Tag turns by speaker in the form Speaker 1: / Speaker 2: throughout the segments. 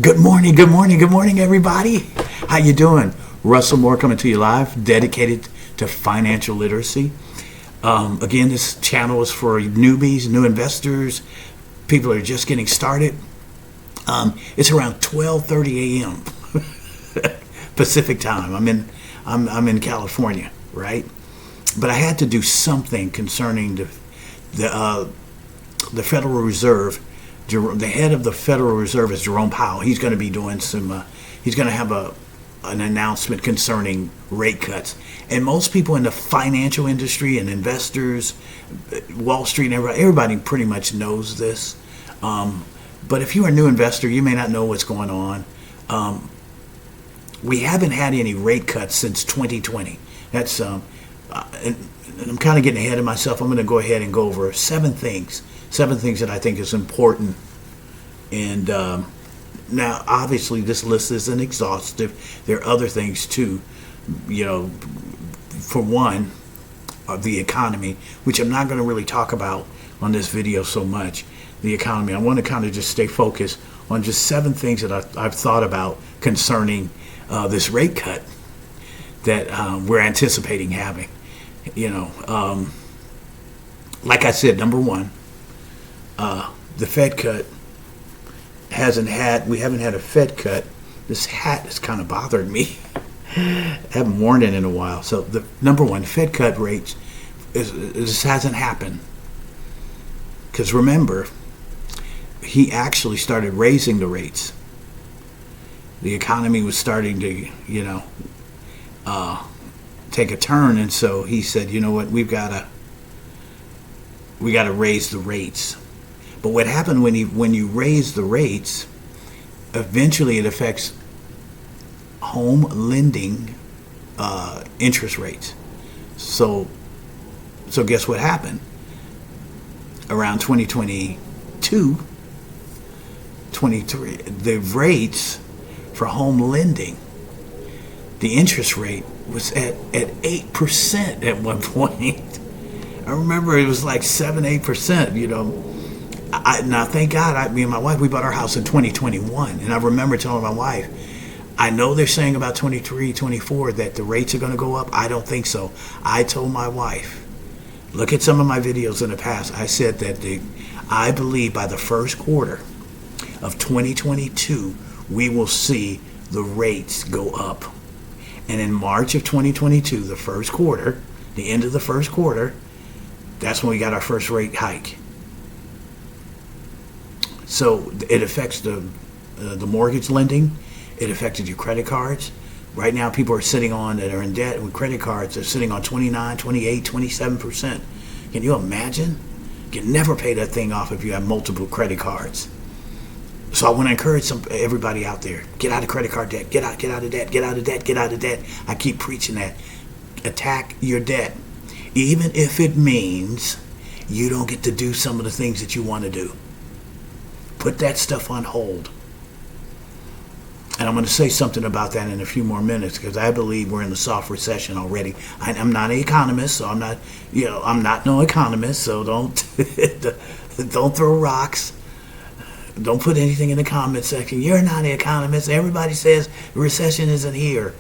Speaker 1: Good morning, everybody. How you doing? Russell Moore coming to you live, dedicated to financial literacy. Again, this channel is for newbies, new investors, people that are just getting started. It's around 12:30 a.m. Pacific time. I'm in California, right? But I had to do something concerning the Federal Reserve. The head of the Federal Reserve is Jerome Powell. He's going to be doing he's going to have an announcement concerning rate cuts. And most people in the financial industry and investors, Wall Street, and everybody pretty much knows this. But if you're a new investor, you may not know what's going on. We haven't had any rate cuts since 2020. That's and I'm kind of getting ahead of myself. I'm going to go ahead and go over seven things that I think is important. And now, obviously, this list isn't exhaustive. There are other things too. For one, the economy, which I'm not going to really talk about on this video so much. The economy. I want to kind of just stay focused on just seven things that I've thought about concerning this rate cut that we're anticipating having. Like I said, number one, the Fed cut we haven't had a Fed cut. This hat has kind of bothered me. I haven't worn it in a while. So the number one, Fed cut rates, this hasn't happened. Because remember, he actually started raising the rates. The economy was starting to, take a turn, and so he said, you know what, we got to raise the rates. But what happened when you raise the rates, eventually it affects home lending interest rates. So guess what happened? Around 2022, 23, the rates for home lending, the interest rate was at 8% at one point. I remember it was like 7-8%, Now, thank God, me and my wife, we bought our house in 2021. And I remember telling my wife, I know they're saying about 23, 24 that the rates are going to go up. I don't think so. I told my wife, look at some of my videos in the past. I said that I believe by the first quarter of 2022, we will see the rates go up. And in March of 2022, the first quarter, the end of the first quarter, that's when we got our first rate hike. So it affects the mortgage lending. It affected your credit cards. Right now, people that are in debt with credit cards, they're sitting on 29, 28, 27%. Can you imagine? You can never pay that thing off if you have multiple credit cards. So I want to encourage everybody out there, get out of credit card debt, get out of debt, get out of debt, get out of debt. I keep preaching that. Attack your debt. Even if it means you don't get to do some of the things that you want to do. Put that stuff on hold. And I'm going to say something about that in a few more minutes, because I believe we're in the soft recession already. I'm not an economist, so I'm not no economist, so don't throw rocks. Don't put anything in the comment section. You're not an economist. Everybody says recession isn't here.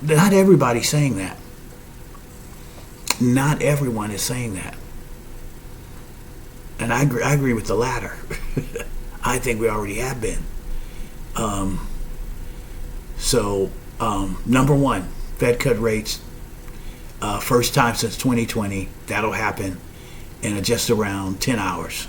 Speaker 1: Not everybody's saying that. Not everyone is saying that. And I agree with the latter. I think we already have been. Number one, Fed cut rates. First time since 2020. That'll happen in just around 10 hours.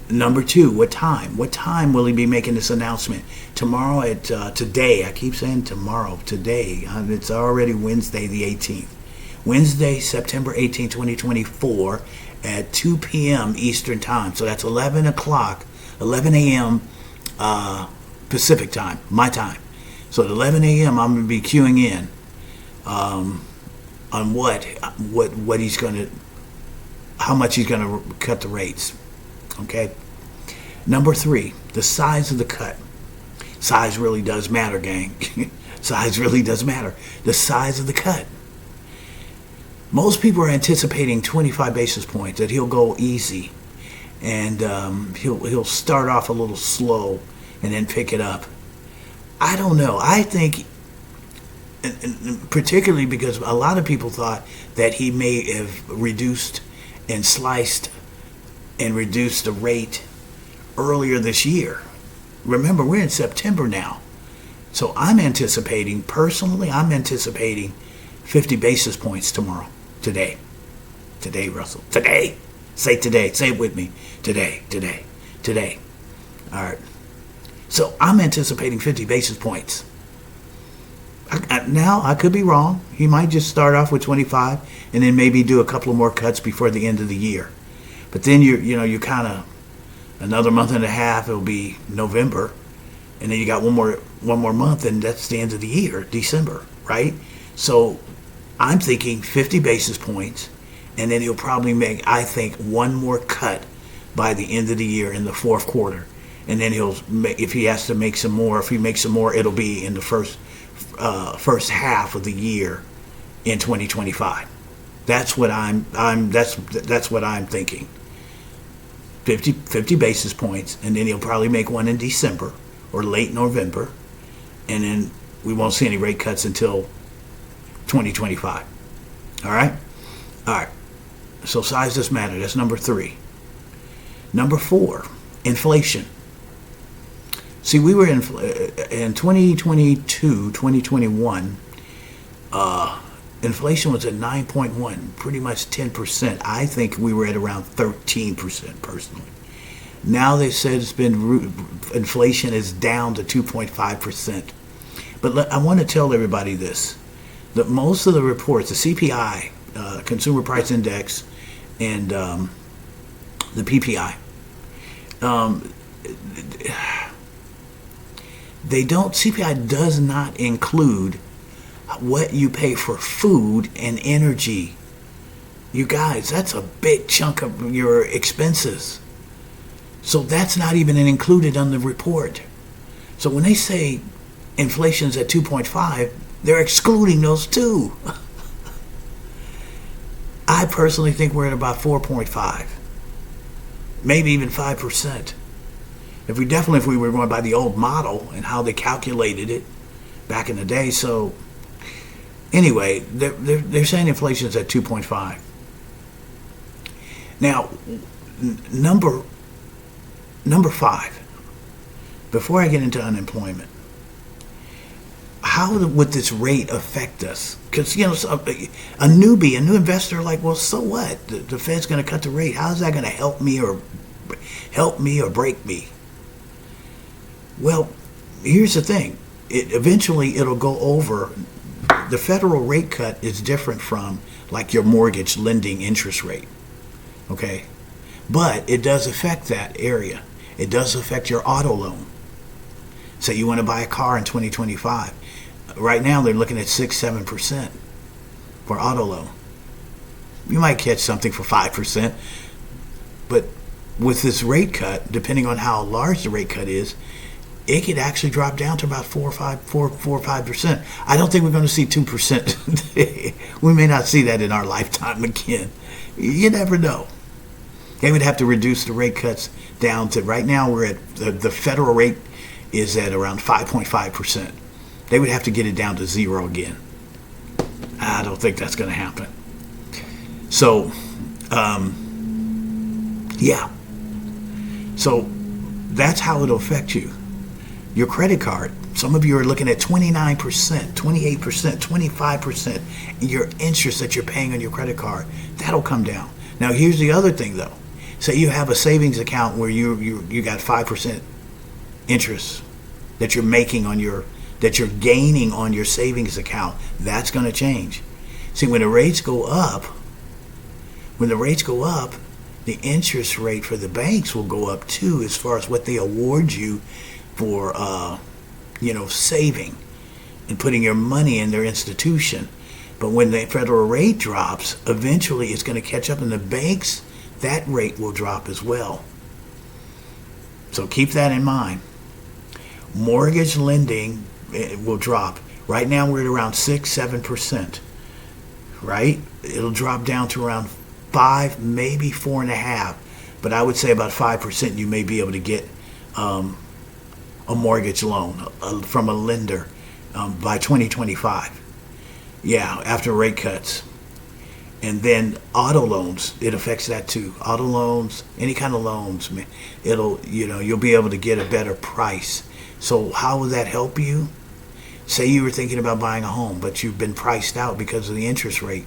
Speaker 1: Number two, what time? What time will he be making this announcement? Tomorrow today. I keep saying tomorrow. Today. It's already Wednesday the 18th. Wednesday, September 18, 2024 at 2 p.m. Eastern Time. So that's 11 a.m. Pacific Time, my time. So at 11 a.m. I'm going to be queuing in on what he's going to, how much he's going to cut the rates. Okay. Number three, the size of the cut. Size really does matter, gang. Size really does matter. The size of the cut. Most people are anticipating 25 basis points, that he'll go easy, and he'll start off a little slow, and then pick it up. I don't know. I think, and particularly because a lot of people thought that he may have reduced and sliced and reduced the rate earlier this year. Remember, we're in September now. So I'm anticipating 50 basis points tomorrow. Today, Russell. Today. Say today. Say it with me. Today. All right. So I'm anticipating 50 basis points. Now, I could be wrong. He might just start off with 25 and then maybe do a couple of more cuts before the end of the year. But then you kind of, another month and a half, it'll be November. And then you got one more month, and that's the end of the year, December, right? So I'm thinking 50 basis points, and then he'll probably make, I think, one more cut by the end of the year in the fourth quarter. And then if he has to make some more, if he makes some more, it'll be in the first half of the year in 2025. That's what that's what I'm thinking. 50 basis points, and then he'll probably make one in December or late November, and then we won't see any rate cuts until 2025. All right. So size does matter. That's number 3. Number 4, inflation. See, we were in 2022, 2021, inflation was at 9.1, pretty much 10%. I think we were at around 13% personally. Now they said inflation is down to 2.5%. But I want to tell everybody this, that most of the reports, the CPI, Consumer Price Index, and the PPI, CPI does not include what you pay for food and energy. You guys, that's a big chunk of your expenses. So that's not even included on the report. So when they say inflation's at 2.5, they're excluding those too. I personally think we're at about 4.5, maybe even 5%. If we were going by the old model and how they calculated it back in the day. So anyway, they're saying inflation is at 2.5. Now, number 5, before I get into unemployment, how would this rate affect us? Because, a new investor, like, well, so what? The Fed's going to cut the rate. How is that going to help me or break me? Well, here's the thing. Eventually, it'll go over. The federal rate cut is different from, like, your mortgage lending interest rate, okay? But it does affect that area. It does affect your auto loan. Say you want to buy a car in 2025. Right now, they're looking at 6-7% for auto loan. You might catch something for 5%, but with this rate cut, depending on how large the rate cut is, it could actually drop down to about 4 or 5%. I don't think we're going to see 2%. We may not see that in our lifetime again. You never know. They would have to reduce the rate cuts down to, right now we're at, the federal rate is at around 5.5%. They would have to get it down to 0 again. I don't think that's going to happen. So, yeah. So that's how it'll affect you. Your credit card, some of you are looking at 29%, 28%, 25%. Your interest that you're paying on your credit card, that'll come down. Now, here's the other thing, though. Say you have a savings account where you got 5% interest that you're making that you're gaining on your savings account. That's going to change. See, when the rates go up, the interest rate for the banks will go up too, as far as what they award you for, saving and putting your money in their institution. But when the federal rate drops, eventually it's going to catch up, and the banks, that rate will drop as well. So keep that in mind. Mortgage lending will drop. Right now we're at around 6-7%. Right? It'll drop down to around 5, maybe 4.5. But I would say about 5% you may be able to get a mortgage loan from a lender by 2025. Yeah, after rate cuts. And then auto loans, it affects that too. Auto loans, any kind of loans, man, you'll be able to get a better price. So how will that help you? Say you were thinking about buying a home, but you've been priced out because of the interest rate.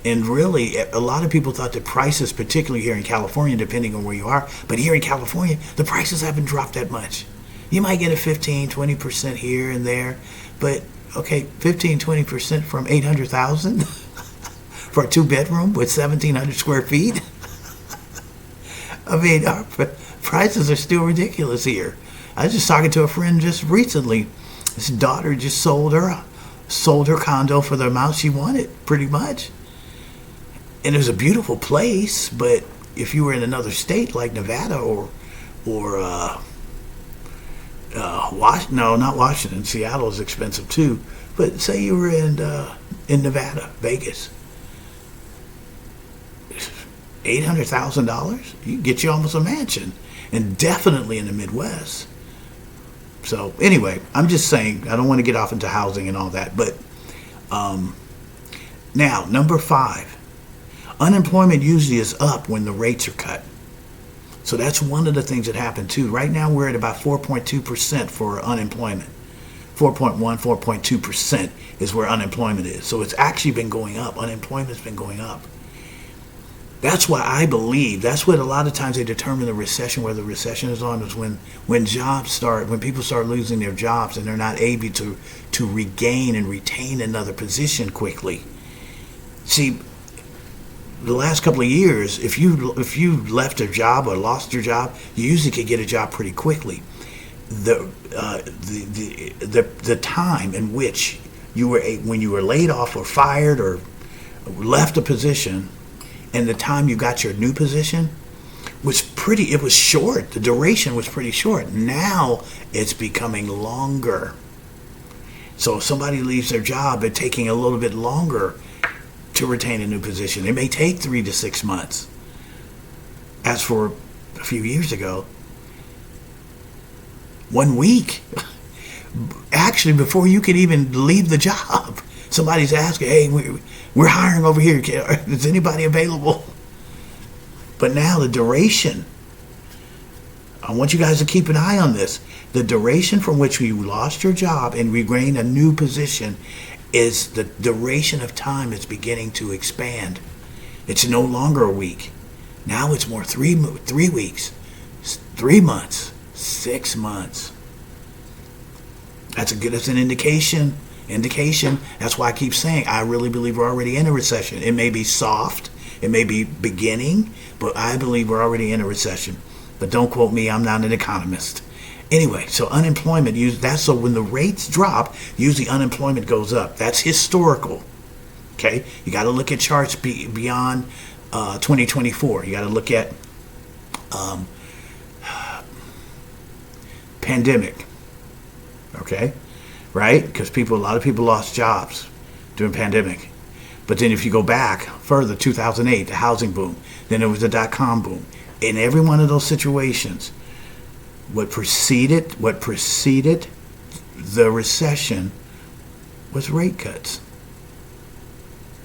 Speaker 1: And really, a lot of people thought that prices, particularly here in California, depending on where you are, but here in California, the prices haven't dropped that much. You might get a 15, 20% here and there, but okay, 15, 20% from 800,000 for a 2-bedroom with 1,700 square feet. I mean, our prices are still ridiculous here. I was just talking to a friend just recently. His daughter just sold her condo for the amount she wanted, pretty much. And it was a beautiful place, but if you were in another state like Nevada or no, not Washington. Seattle is expensive too. But say you were in Nevada, Vegas, $800,000, you can get you almost a mansion, and definitely in the Midwest. So anyway, I'm just saying, I don't want to get off into housing and all that, but now, number 5, unemployment usually is up when the rates are cut. So that's one of the things that happened too. Right now we're at about 4.2% for unemployment. 4.1, 4.2% is where unemployment is. So it's actually been going up. Unemployment's been going up. That's why I believe, that's what a lot of times they determine the recession, where the recession is on, is when people start losing their jobs and they're not able to regain and retain another position quickly. See, the last couple of years, if you left a job or lost your job, you usually could get a job pretty quickly. The time in which when you were laid off or fired or left a position, and the time you got your new position it was short. The duration was pretty short. Now it's becoming longer. So if somebody leaves their job, it's taking a little bit longer to retain a new position. It may take 3 to 6 months. As for a few years ago, 1 week. Actually, before you could even leave the job, somebody's asking, hey, we're hiring over here. Is anybody available? But now the duration, I want you guys to keep an eye on this. The duration from which you lost your job and regained a new position is the duration of time is beginning to expand. It's no longer a week. Now it's more 3 weeks, 3 months, 6 months. That's an indication. That's why I keep saying I really believe we're already in a recession. It may be soft, it may be beginning, but I believe we're already in a recession. But don't quote me, I'm not an economist. Anyway, so unemployment, so when the rates drop, usually unemployment goes up. That's historical. Okay? You got to look at charts beyond 2024. You got to look at pandemic. Okay? Right? Because a lot of people lost jobs during pandemic. But then if you go back further, 2008, the housing boom, then there was the dot-com boom. In every one of those situations, what preceded the recession was rate cuts.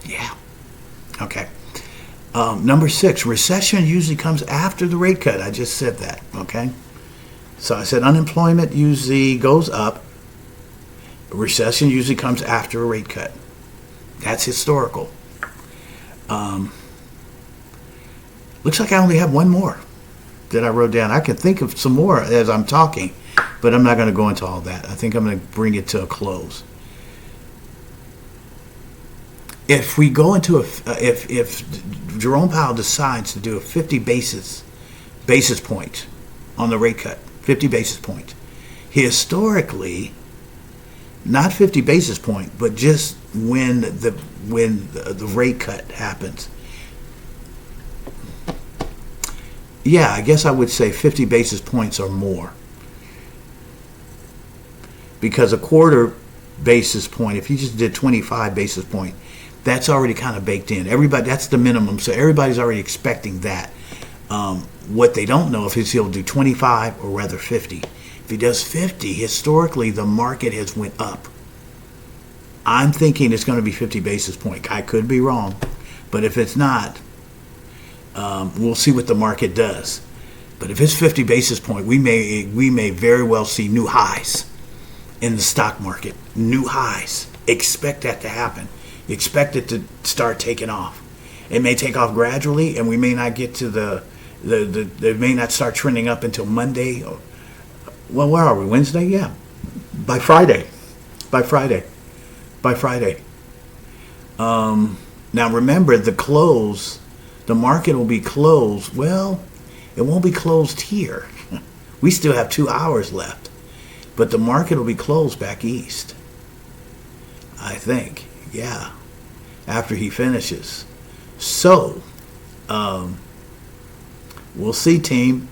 Speaker 1: Yeah. Okay. Number 6, recession usually comes after the rate cut. I just said that. Okay. So I said unemployment usually goes up. Recession usually comes after a rate cut. That's historical. Looks like I only have one more that I wrote down. I can think of some more as I'm talking, but I'm not going to go into all that. I think I'm going to bring it to a close. If we go into if Jerome Powell decides to do a 50 basis point on the rate cut, 50 basis point, historically, not 50 basis point, but just when the rate cut happens. Yeah, I guess I would say 50 basis points or more. Because a quarter basis point, if you just did 25 basis point, that's already kind of baked in. That's the minimum, so everybody's already expecting that. What they don't know if he'll do 25 or rather 50. If he does 50, historically the market has went up. I'm thinking it's going to be 50 basis point. I could be wrong, but if it's not, we'll see what the market does. But if it's 50 basis point, we may very well see new highs in the stock market. New highs. Expect that to happen. Expect it to start taking off. It may take off gradually, and we may not get to they may not start trending up until Monday. Well, where are we? Wednesday? Yeah. By Friday. Now remember, the market will be closed. Well, it won't be closed here. We still have 2 hours left. But the market will be closed back east, I think. Yeah. After he finishes. So, we'll see, team.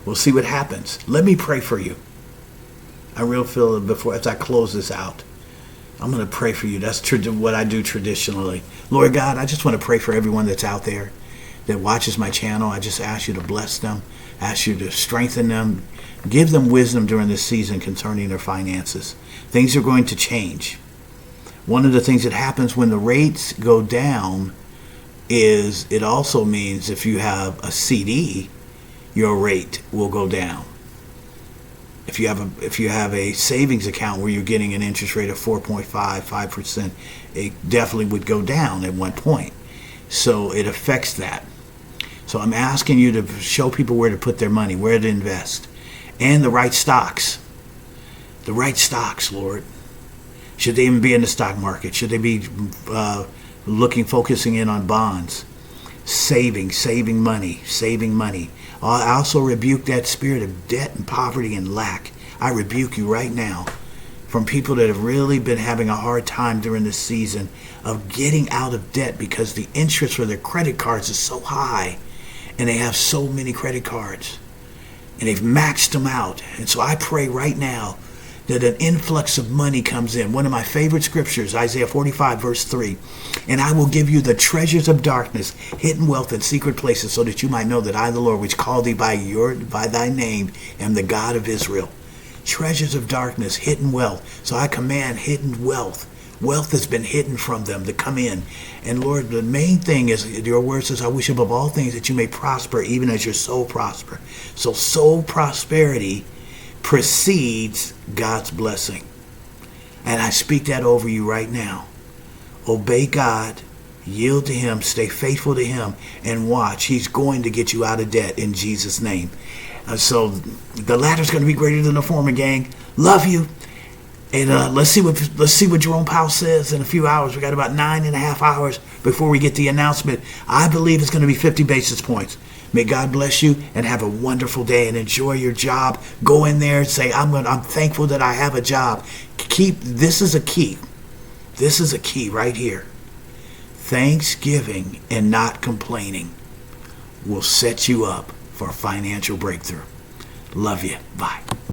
Speaker 1: We'll see what happens. Let me pray for you. I really feel before, as I close this out, I'm going to pray for you. That's what I do traditionally. Lord God, I just want to pray for everyone that's out there that watches my channel. I just ask you to bless them, ask you to strengthen them, give them wisdom during this season concerning their finances. Things are going to change. One of the things that happens when the rates go down is it also means if you have a CD, your rate will go down. If you have a savings account where you're getting an interest rate of 4.5%, it definitely would go down at one point. So it affects that. So I'm asking you to show people where to put their money, where to invest, and the right stocks. The right stocks, Lord. Should they even be in the stock market? Should they be focusing in on bonds? Saving money. I also rebuke that spirit of debt and poverty and lack. I rebuke you right now from people that have really been having a hard time during this season of getting out of debt because the interest for their credit cards is so high and they have so many credit cards and they've maxed them out. And so I pray right now that an influx of money comes in. One of my favorite scriptures, Isaiah 45, verse 3. And I will give you the treasures of darkness, hidden wealth in secret places, so that you might know that I, the Lord, which called thee by thy name, am the God of Israel. Treasures of darkness, hidden wealth. So I command hidden wealth. Wealth has been hidden from them to come in. And Lord, the main thing is, your word says, I wish above all things that you may prosper, even as your soul prosper. So soul prosperity precedes God's blessing. And I speak that over you right now. Obey God, yield to him, stay faithful to him, and watch. He's going to get you out of debt in Jesus' name. So the latter's going to be greater than the former, gang. Love you. And let's see what Jerome Powell says in a few hours. We got about 9.5 hours before we get the announcement. I believe it's going to be 50 basis points. May God bless you and have a wonderful day and enjoy your job. Go in there and say, I'm thankful that I have a job. This is a key. This is a key right here. Thanksgiving and not complaining will set you up for a financial breakthrough. Love you. Bye.